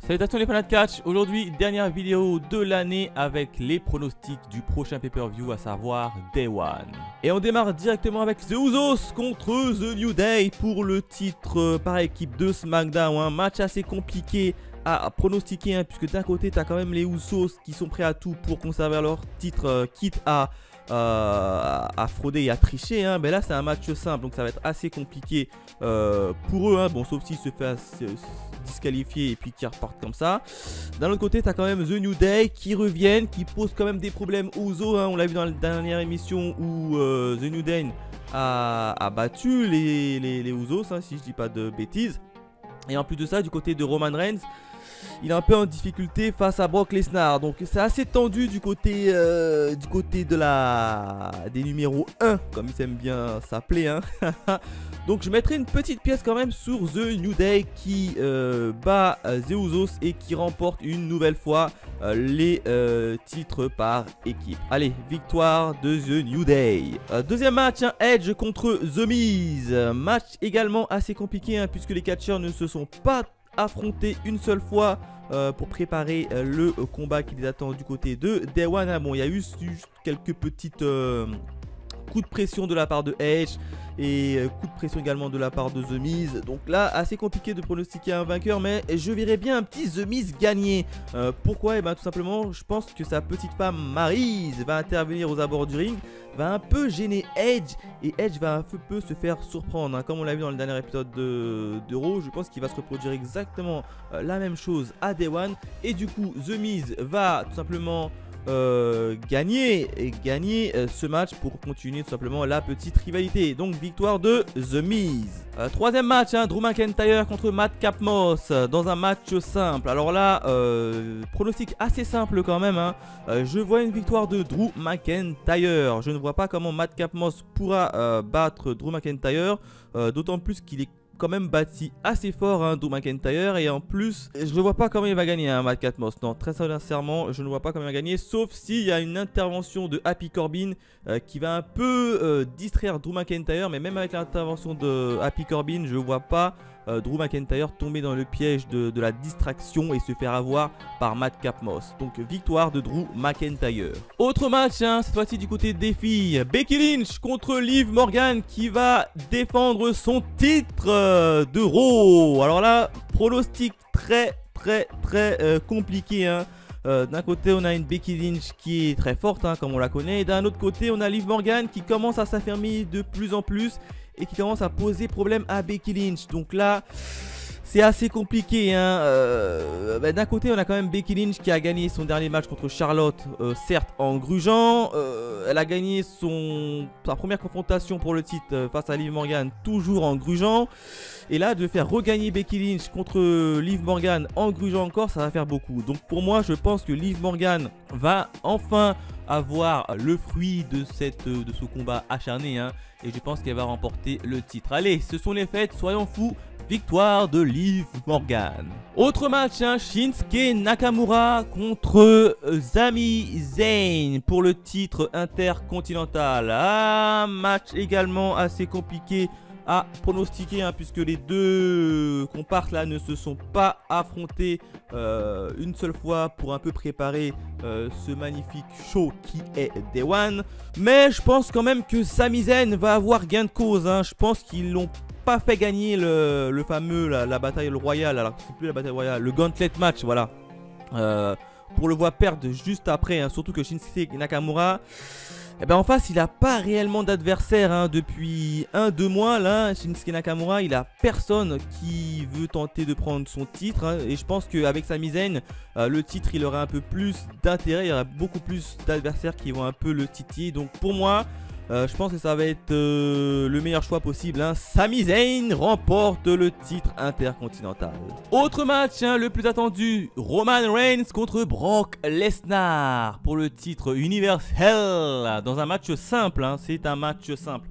Salutations les fans de catch, aujourd'hui dernière vidéo de l'année avec les pronostics du prochain pay-per-view, à savoir Day One. Et on démarre directement avec The Usos contre The New Day pour le titre par équipe de SmackDown. Un match assez compliqué à pronostiquer puisque d'un côté tu as quand même les Usos qui sont prêts à tout pour conserver leur titre, quitte à frauder et à tricher. Mais là c'est un match simple, donc ça va être assez compliqué pour eux. Bon, sauf s'ils se fait disqualifier et puis qui repartent comme ça. D'un autre côté, tu as quand même The New Day qui reviennent, qui posent quand même des problèmes aux Usos. On l'a vu dans la dernière émission où The New Day a battu les Usos, si je dis pas de bêtises. Et en plus de ça, du côté de Roman Reigns, il est un peu en difficulté face à Brock Lesnar. Donc c'est assez tendu du côté des numéros 1, comme ils aiment bien s'appeler. Donc je mettrai une petite pièce quand même sur The New Day qui bat The Usos et qui remporte une nouvelle fois les titres par équipe. Allez, victoire de The New Day. Deuxième match, Edge contre The Miz. Match également assez compliqué puisque les catcheurs ne se sont pas affrontés une seule fois pour préparer le combat qui les attend du côté de Day One. Bon, il y a eu juste quelques petites coups de pression de la part de Edge et coup de pression également de la part de The Miz. Donc là, assez compliqué de pronostiquer un vainqueur, mais je verrais bien un petit The Miz gagner. Pourquoi? Tout simplement, je pense que sa petite femme Maryse va intervenir aux abords du ring, va un peu gêner Edge, et Edge va un peu se faire surprendre. Comme on l'a vu dans le dernier épisode de Raw, je pense qu'il va se reproduire exactement la même chose à Day One, et du coup The Miz va tout simplement gagner ce match pour continuer tout simplement la petite rivalité. Donc victoire de The Miz. Troisième match, Drew McIntyre contre Madcap Moss dans un match simple. Alors là, pronostic assez simple quand même. Je vois une victoire de Drew McIntyre. Je ne vois pas comment Madcap Moss pourra battre Drew McIntyre, d'autant plus qu'il est quand même bâti assez fort, Drew McIntyre, et en plus je ne vois pas comment il va gagner Madcap Moss. Non, très sincèrement, je ne vois pas comment il va gagner, sauf s'il y a une intervention de Happy Corbin qui va un peu distraire Drew McIntyre. Mais même avec l'intervention de Happy Corbin, je ne vois pas Drew McIntyre tomber dans le piège de la distraction et se faire avoir par Madcap Moss. Donc victoire de Drew McIntyre. Autre match, cette fois-ci du côté des filles, Becky Lynch contre Liv Morgan qui va défendre son titre de Raw. Alors là, pronostic très compliqué. D'un côté on a une Becky Lynch qui est très forte, comme on la connaît, et d'un autre côté on a Liv Morgan qui commence à s'affirmer de plus en plus et qui commence à poser problème à Becky Lynch. Donc là c'est assez compliqué. D'un côté on a quand même Becky Lynch qui a gagné son dernier match contre Charlotte, certes en grugeant. Elle a gagné sa première confrontation pour le titre face à Liv Morgan, toujours en grugeant. Et là, de faire regagner Becky Lynch contre Liv Morgan en grugeant encore, ça va faire beaucoup. Donc pour moi, je pense que Liv Morgan va enfin avoir le fruit de ce combat acharné. Et je pense qu'elle va remporter le titre. Allez, ce sont les fêtes, soyons fous. Victoire de Liv Morgan. Autre match, Shinsuke Nakamura contre Sami Zayn pour le titre intercontinental. Match également assez compliqué à pronostiquer, puisque les deux comparses là ne se sont pas affrontés une seule fois pour un peu préparer ce magnifique show qui est Day One. Mais je pense quand même que Sami Zayn va avoir gain de cause. Je pense qu'ils l'ont pas fait gagner le fameux la bataille royale. Alors c'est plus la bataille royale, le gauntlet match, voilà, pour le voir perdre juste après, surtout que Shinsuke Nakamura, en face il n'a pas réellement d'adversaire depuis 1-2 mois là. Shinsuke Nakamura, il a personne qui veut tenter de prendre son titre, et je pense qu'avec Sami Zayn, le titre il aura un peu plus d'intérêt, il y aura beaucoup plus d'adversaires qui vont un peu le titiller. Donc pour moi, je pense que ça va être le meilleur choix possible. Sami Zayn remporte le titre intercontinental. Autre match, le plus attendu, Roman Reigns contre Brock Lesnar pour le titre universel. Dans un match simple, c'est un match simple.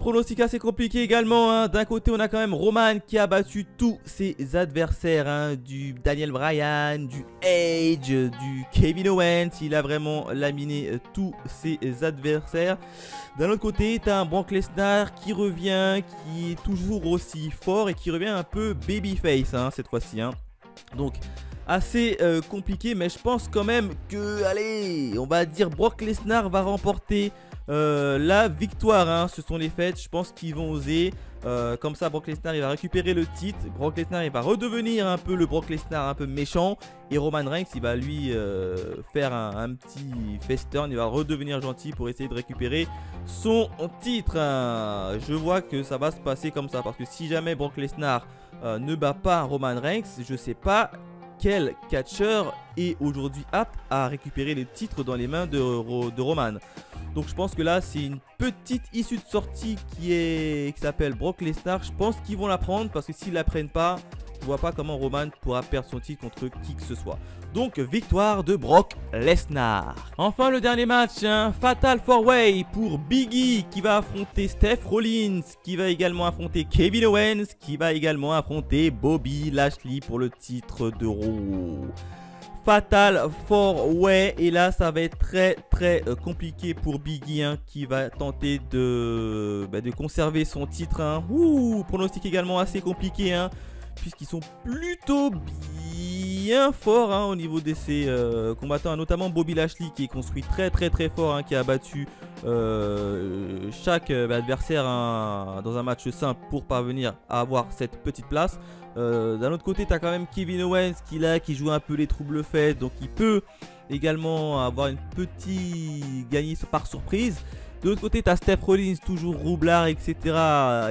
Pronostic assez compliqué également. D'un côté on a quand même Roman qui a battu tous ses adversaires, du Daniel Bryan, du Edge, du Kevin Owens. Il a vraiment laminé tous ses adversaires. D'un autre côté t'as un Brock Lesnar qui revient, qui est toujours aussi fort et qui revient un peu babyface cette fois-ci. Donc assez compliqué, mais je pense quand même que, allez, on va dire Brock Lesnar va remporter la victoire, hein. Ce sont les fêtes, je pense qu'ils vont oser. Comme ça, Brock Lesnar il va récupérer le titre. Brock Lesnar il va redevenir un peu le Brock Lesnar un peu méchant. Et Roman Reigns il va lui faire un petit face turn. Il va redevenir gentil pour essayer de récupérer son titre, hein. Je vois que ça va se passer comme ça. Parce que si jamais Brock Lesnar ne bat pas Roman Reigns, je sais pas quel catcheur est aujourd'hui apte à récupérer les titres dans les mains de Roman. Donc je pense que là c'est une petite issue de sortie qui s'appelle Brock Lesnar. Je pense qu'ils vont la prendre parce que s'ils la prennent pas, je vois pas comment Roman pourra perdre son titre contre qui que ce soit. Donc victoire de Brock Lesnar. Enfin le dernier match, un Fatal 4-Way pour Big E qui va affronter Seth Rollins, qui va également affronter Kevin Owens, qui va également affronter Bobby Lashley pour le titre de Raw. Fatal 4-Way, et là ça va être très compliqué pour Big E, hein, qui va tenter de conserver son titre, hein. Pronostic également assez compliqué, hein, puisqu'ils sont plutôt bien forts, hein, au niveau de ces combattants, hein, notamment Bobby Lashley qui est construit très fort, hein, qui a battu chaque adversaire, hein, dans un match simple pour parvenir à avoir cette petite place. D'un autre côté, tu as quand même Kevin Owens qui joue un peu les troubles faits, donc il peut également avoir une petite gagner par surprise. De l'autre côté, tu as Seth Rollins, toujours roublard, etc.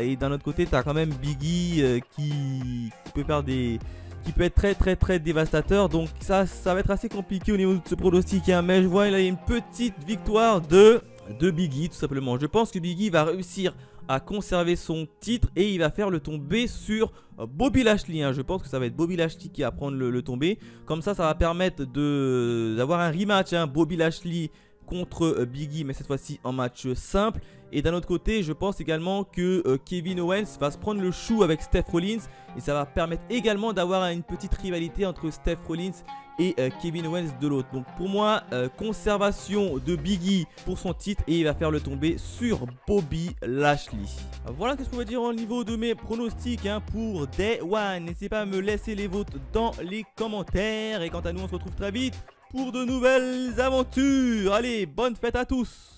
Et d'un autre côté, tu as quand même Big E qui peut faire qui peut être très dévastateur. Donc ça va être assez compliqué au niveau de ce pronostic, hein. Mais je vois là, il y a une petite victoire de Big E tout simplement. Je pense que Big E va réussir à conserver son titre et il va faire le tomber sur Bobby Lashley, hein. Je pense que ça va être Bobby Lashley qui va prendre le tomber. Comme ça va permettre d'avoir un rematch, hein, Bobby Lashley contre Big E, mais cette fois-ci en match simple. Et d'un autre côté, je pense également que Kevin Owens va se prendre le chou avec Seth Rollins. Et ça va permettre également d'avoir une petite rivalité entre Seth Rollins et Kevin Owens de l'autre. Donc pour moi, conservation de Big E pour son titre et il va faire le tomber sur Bobby Lashley. Voilà ce que je pouvais dire au niveau de mes pronostics, hein, pour Day One. N'hésitez pas à me laisser les vôtres dans les commentaires. Et quant à nous, on se retrouve très vite pour de nouvelles aventures. Allez, bonne fête à tous!